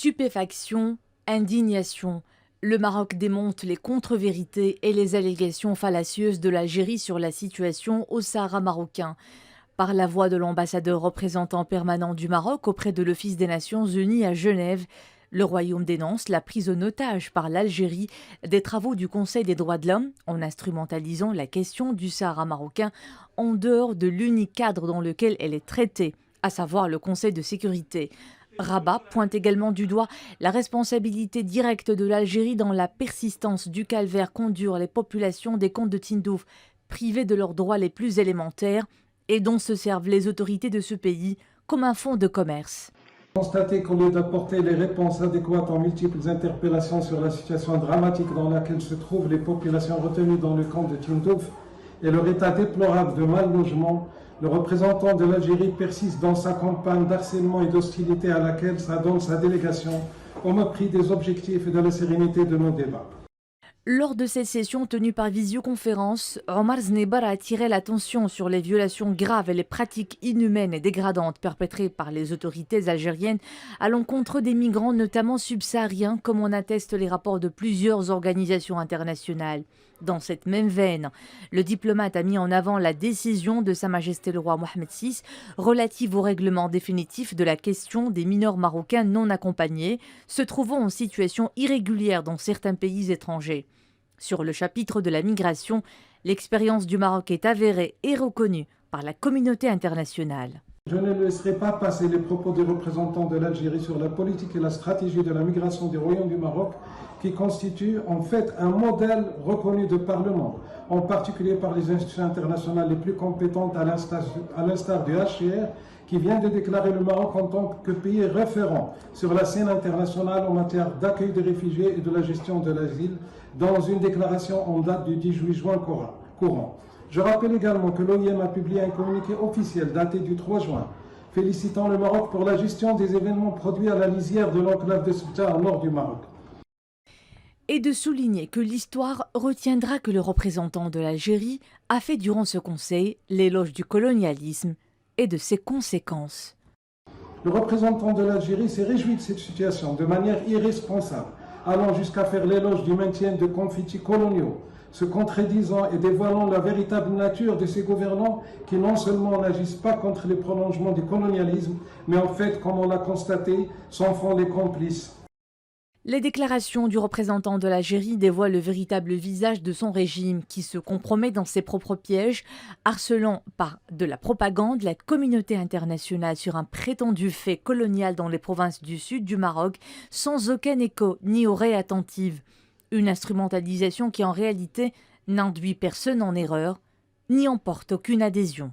Stupéfaction, indignation. Le Maroc démonte les contre-vérités et les allégations fallacieuses de l'Algérie sur la situation au Sahara marocain. Par la voix de l'ambassadeur représentant permanent du Maroc auprès de l'Office des Nations Unies à Genève, le Royaume dénonce la prise en otage par l'Algérie des travaux du Conseil des droits de l'homme en instrumentalisant la question du Sahara marocain en dehors de l'unique cadre dans lequel elle est traitée, à savoir le Conseil de sécurité. Rabat pointe également du doigt la responsabilité directe de l'Algérie dans la persistance du calvaire qu'endurent les populations des comtes de Tindouf, privées de leurs droits les plus élémentaires et dont se servent les autorités de ce pays comme un fonds de commerce. Constater qu'au lieu d'apporter les réponses adéquates aux multiples interpellations sur la situation dramatique dans laquelle se trouvent les populations retenues dans le camp de Tindouf et leur état déplorable de mal-logement, le représentant de l'Algérie persiste dans sa campagne d'harcèlement et d'hostilité à laquelle s'adonne sa délégation au mépris des objectifs et de la sérénité de nos débats. Lors de cette session tenue par visioconférence, Omar Znebar a attiré l'attention sur les violations graves et les pratiques inhumaines et dégradantes perpétrées par les autorités algériennes à l'encontre des migrants, notamment subsahariens, comme en attestent les rapports de plusieurs organisations internationales. Dans cette même veine, le diplomate a mis en avant la décision de Sa Majesté le roi Mohamed VI relative au règlement définitif de la question des mineurs marocains non accompagnés se trouvant en situation irrégulière dans certains pays étrangers. Sur le chapitre de la migration, l'expérience du Maroc est avérée et reconnue par la communauté internationale. Je ne laisserai pas passer les propos des représentants de l'Algérie sur la politique et la stratégie de la migration du Royaume du Maroc, qui constitue en fait un modèle reconnu de par le monde, en particulier par les institutions internationales les plus compétentes à l'instar du HCR, qui vient de déclarer le Maroc en tant que pays référent sur la scène internationale en matière d'accueil des réfugiés et de la gestion de l'asile, dans une déclaration en date du 18 juin courant. Je rappelle également que l'OIM a publié un communiqué officiel daté du 3 juin, félicitant le Maroc pour la gestion des événements produits à la lisière de l'enclave de Ceuta au nord du Maroc. Et de souligner que l'histoire retiendra que le représentant de l'Algérie a fait durant ce conseil l'éloge du colonialisme et de ses conséquences. Le représentant de l'Algérie s'est réjoui de cette situation de manière irresponsable, allant jusqu'à faire l'éloge du maintien de confettis coloniaux, se contredisant et dévoilant la véritable nature de ces gouvernants qui non seulement n'agissent pas contre les prolongements du colonialisme, mais en fait, comme on l'a constaté, s'en font les complices. Les déclarations du représentant de l'Algérie dévoilent le véritable visage de son régime qui se compromet dans ses propres pièges, harcelant par de la propagande la communauté internationale sur un prétendu fait colonial dans les provinces du sud du Maroc sans aucun écho ni oreille attentive. Une instrumentalisation qui en réalité n'induit personne en erreur, ni emporte aucune adhésion.